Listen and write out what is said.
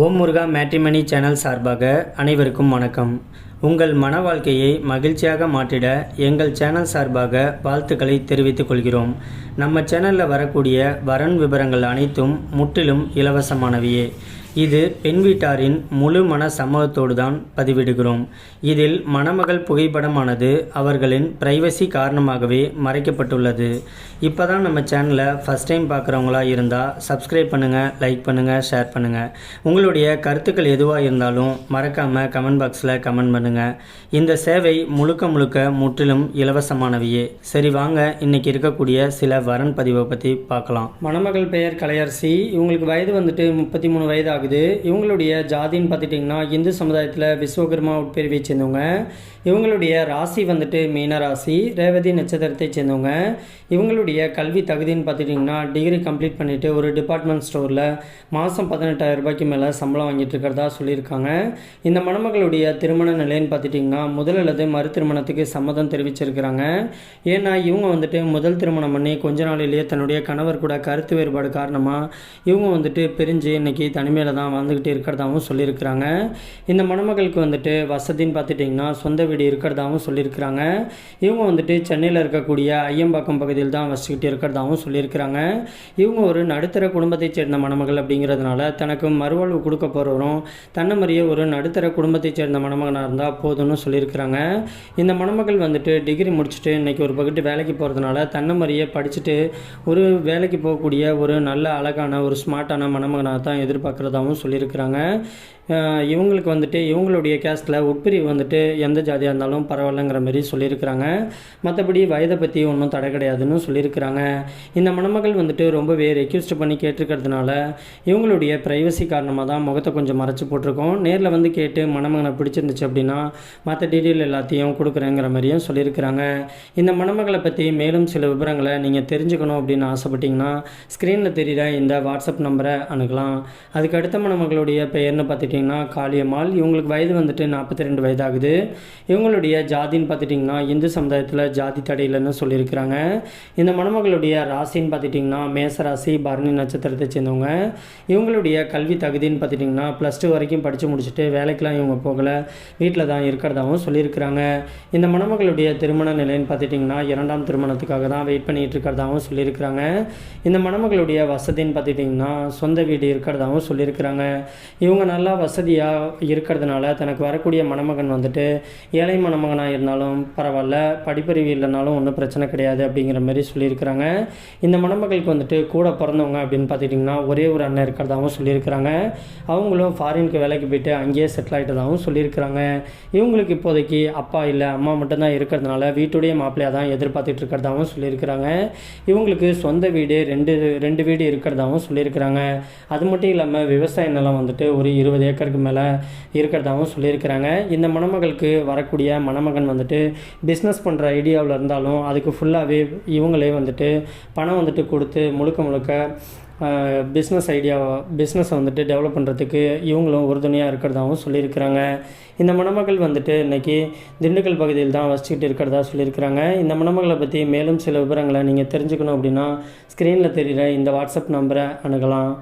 ஓம் முருகா matrimony channel சார்பாக அனைவருக்கும் வணக்கம். உங்கள் மன வாழ்க்கையை மகிழ்ச்சியாக மாற்றிட எங்கள் சேனல் சார்பாக வாழ்த்துக்களை தெரிவித்துக் கொள்கிறோம். நம்ம சேனலில் வரக்கூடிய வரன் விவரங்கள் அனைத்தும் முற்றிலும் இலவசமானவையே. இது பெண் வீட்டாரின் முழு மன சம்மதத்தோடு தான் பதிவிடுகிறோம். இதில் மணமகள் புகைப்படமானது அவர்களின் பிரைவசி காரணமாகவே மறைக்கப்பட்டுள்ளது. இப்போ தான் நம்ம சேனலை ஃபஸ்ட் டைம் பார்க்குறவங்களா இருந்தால் சப்ஸ்கிரைப் பண்ணுங்கள், லைக் பண்ணுங்கள், ஷேர் பண்ணுங்கள். உங்களுடைய கருத்துக்கள் எதுவாக இருந்தாலும் மறக்காமல் கமெண்ட் பாக்ஸில் கமெண்ட் பண்ணுங்கள். இந்த சேவை முழுக்க முற்றிலும் இலவசமானவையே. சரி வாங்க, இன்றைக்கி இருக்கக்கூடிய சில வரன் பதிவை பற்றி பார்க்கலாம். மணமகள் பெயர் கலையரசி. இவங்களுக்கு வயது வந்துட்டு 33 வயது ஆகுது. இவங்களுடைய ஜாதின்னு பார்த்துட்டிங்கன்னா இந்து சமுதாயத்தில் விஸ்வகர்மா உட்பிரிவை சேர்ந்தவங்க. இவங்களுடைய ராசி வந்துட்டு மீன ராசி, ரேவதி நட்சத்திரத்தை சேர்ந்தவங்க. இவங்களுடைய கல்வி தகுதின்னு பார்த்துட்டிங்கன்னா டிகிரி கம்ப்ளீட் பண்ணிவிட்டு ஒரு டிபார்ட்மெண்ட் ஸ்டோரில் மாதம் 18,000 ரூபாய்க்கு மேலே சம்பளம் வாங்கிட்டு இருக்கிறதா சொல்லியிருக்காங்க. இந்த மணமகளுடைய திருமண நிலைன்னு பார்த்துட்டிங்கன்னா முதல் அல்லது மறு திருமணத்துக்கு சம்மதம் தெரிவிச்சிருக்கிறாங்க. ஏன்னா இவங்க வந்துட்டு முதல் திருமணம் பண்ணி கொஞ்ச நாளிலேயே தன்னுடைய கணவர் கூட கருத்து வேறுபாடு காரணமாக இவங்க வந்துட்டு பிரிஞ்சு இன்றைக்கி தனிமையில் தான் வாழ்ந்துக்கிட்டு இருக்கிறதாகவும் சொல்லியிருக்கிறாங்க. இந்த மணமகளுக்கு வந்துட்டு வசதின்னு பார்த்துட்டிங்கன்னா சொந்த வீடு இருக்கிறதாகவும் சொல்லியிருக்கிறாங்க. இவங்க வந்துட்டு சென்னையில் இருக்கக்கூடிய ஐயம்பாக்கம் பகுதியில் தான் வசிக்கிட்டு இருக்கிறதாகவும் சொல்லியிருக்கிறாங்க. இவங்க ஒரு நடுத்தர குடும்பத்தை சேர்ந்த மணமகள் அப்படிங்கிறதுனால தனக்கு மறுவாழ்வு கொடுக்க போகிறவரும் தன்னை மாதிரியே ஒரு நடுத்தர குடும்பத்தை சேர்ந்த மணமகனாக இருந்தால் போதும்னு சொல்லியிருக்கிறாங்க. இந்த மணமகள் வந்துட்டு டிகிரி முடிச்சுட்டு இன்றைக்கி ஒரு பக்கத்து வேலைக்கு போகிறதுனால தன்னை மாதிரியே படிச்சுட்டு ஒரு வேலைக்கு போகக்கூடிய ஒரு நல்ல அழகான ஒரு ஸ்மார்ட்டான மணமகனாக தான் எதிர்பார்க்குறதாகவும் சொல்லியிருக்கிறாங்க. இவங்களுக்கு வந்துட்டு இவங்களுடைய கேஸ்டில் உட்பிரிவு வந்துட்டு எந்த ஜாதியாக இருந்தாலும் பரவாயில்லைங்கிற மாதிரி சொல்லியிருக்கிறாங்க. மற்றபடி வயதை பற்றி ஒன்றும் தடை கிடையாதுன்னு சொல்லியிருக்கிறாங்க. இந்த மணமகள் வந்துட்டு ரொம்பவே ரெக்வெஸ்ட் பண்ணி கேட்டிருக்கிறதுனால இவங்களுடைய ப்ரைவசி காரணமாக தான் முகத்தை கொஞ்சம் மறைச்சி போட்டிருக்கோம். நேரில் வந்து கேட்டு மணமகனை பிடிச்சிருந்துச்சு அப்படின்னா மற்ற டீட்டெயில் எல்லாத்தையும் கொடுக்குறேங்கிற மாதிரியும் சொல்லியிருக்கிறாங்க. இந்த மணமகளை பற்றி மேலும் சில விவரங்களை நீங்கள் தெரிஞ்சுக்கணும் அப்படின்னு ஆசைப்பட்டீங்கன்னா ஸ்க்ரீனில் தெரிகிற இந்த வாட்ஸ்அப் நம்பரை அணுகலாம். அதுக்கு அடுத்த மணமகளுடைய பெயர்னு பார்த்துட்டு காளியம்மாள். இவங்களுக்கு வயது வந்துட்டு 42 வயதாகுது. இவங்களுடைய ஜாதின்னு பார்த்துட்டிங்கன்னா இந்து சமுதாயத்தில் ஜாதி தடையில்னு சொல்லியிருக்கிறாங்க. இந்த மணமகளுடைய ராசின்னு பார்த்துட்டிங்கன்னா மேசராசி, பரணி நட்சத்திரத்தை சேர்ந்தவங்க. இவங்களுடைய கல்வி தகுதின்னு பார்த்துட்டிங்கன்னா +2 வரைக்கும் படித்து முடிச்சுட்டு வேலைக்கெலாம் இவங்க போகலை, வீட்டில் தான் இருக்கிறதாகவும் சொல்லியிருக்கிறாங்க. இந்த மணமகளுடைய திருமண நிலைன்னு பார்த்துட்டிங்கன்னா 2ஆம் திருமணத்துக்காக தான் வெயிட் பண்ணிகிட்டு இருக்கிறதாகவும் சொல்லியிருக்கிறாங்க. இந்த மணமகளுடைய வசதின்னு பார்த்துட்டிங்கன்னா சொந்த வீடு இருக்கிறதாகவும் சொல்லியிருக்கிறாங்க. இவங்க நல்லா வசதியாக இருக்கிறதுனால தனக்கு வரக்கூடிய மணமகன் வந்துட்டு ஏழை மணமகனாக இருந்தாலும் பரவாயில்ல, படிப்பறிவு இல்லைனாலும் ஒன்றும் பிரச்சனை கிடையாது அப்படிங்கிற மாதிரி சொல்லியிருக்கிறாங்க. இந்த மணமகளுக்கு வந்துட்டு கூட பிறந்தவங்க அப்படின்னு பார்த்துட்டிங்கன்னா ஒரே ஒரு அண்ணன் இருக்கிறதாகவும் சொல்லியிருக்கிறாங்க. அவங்களும் ஃபாரினுக்கு வேலைக்கு போயிட்டு அங்கேயே செட்டில் ஆகிட்டதாகவும் சொல்லியிருக்கிறாங்க. இவங்களுக்கு இப்போதைக்கு அப்பா இல்லை, அம்மா மட்டும்தான் இருக்கிறதுனால வீட்டுடைய மாப்பிள்ளையாக தான் எதிர்பார்த்துட்டு இருக்கிறதாகவும் சொல்லியிருக்கிறாங்க. இவங்களுக்கு சொந்த வீடு ரெண்டு வீடு இருக்கிறதாகவும் சொல்லியிருக்கிறாங்க. அது மட்டும் இல்லாமல் விவசாய நிலம் வந்துட்டு ஒரு 20 ஏக்கருக்கு மேலே இருக்கிறதாகவும் சொல்லியிருக்கிறாங்க. இந்த மணமகளுக்கு வரக்கூடிய மணமகன் வந்துட்டு பிஸ்னஸ் பண்ணுற ஐடியாவில் இருந்தாலும் அதுக்கு ஃபுல்லாகவே இவங்களே வந்துட்டு பணம் வந்துட்டு கொடுத்து முழுக்க பிஸ்னஸை வந்துட்டு டெவலப் பண்ணுறதுக்கு இவங்களும் உறுதுணையாக இருக்கிறதாகவும் சொல்லியிருக்கிறாங்க. இந்த மணமகள் வந்துட்டு இன்றைக்கி திண்டுக்கல் பகுதியில் தான் வசிச்சுக்கிட்டு இருக்கிறதா சொல்லியிருக்கிறாங்க. இந்த மணமகளை பற்றி மேலும் சில விவரங்களை நீங்கள் தெரிஞ்சுக்கணும் அப்படின்னா ஸ்க்ரீனில் தெரிகிற இந்த வாட்ஸ்அப் நம்பரை அணுகலாம்.